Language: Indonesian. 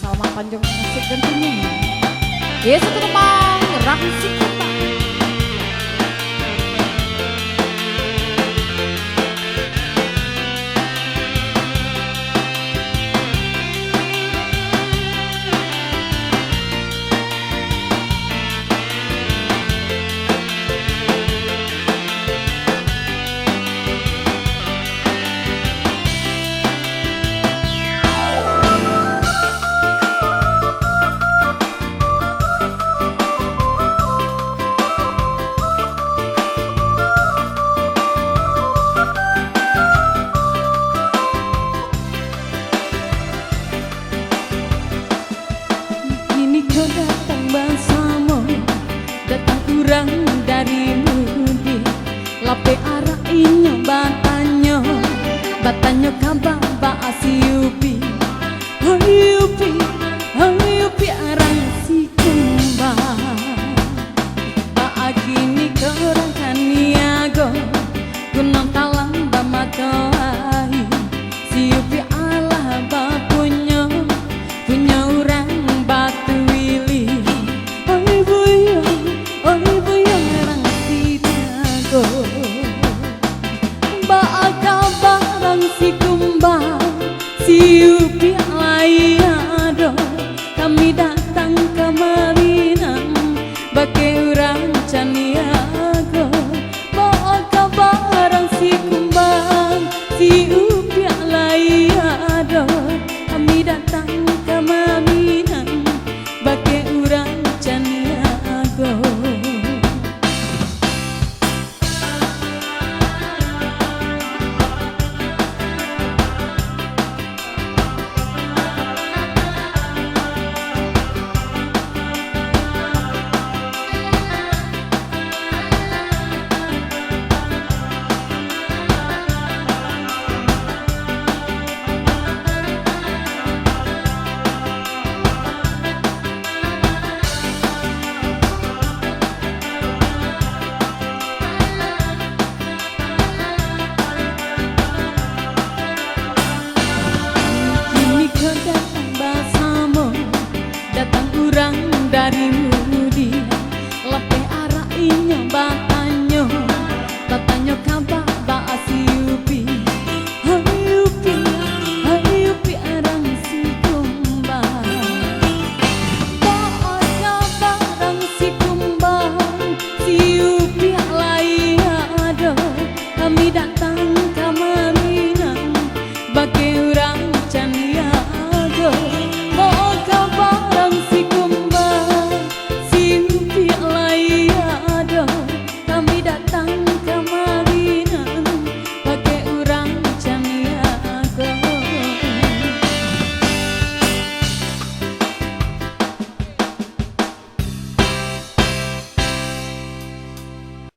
Salma Panjang musik tentunya. Ya satu kembang Ramsi Kembang. Kau datang bersama, datang kurang dari mudi. Lape arah inya batanya kabar baasi yupi. Oh yupi arang si kembang. Baagini korang kaniago, gunung talang bamatoai. Si yupi Allah punya urang batu. Si kumbang, si upi layado, kami datang kemari bake urang caniago. Bawa kabarang si kumbang, si upi layado, kami datang kemari bake urang caniago. Datang urang dari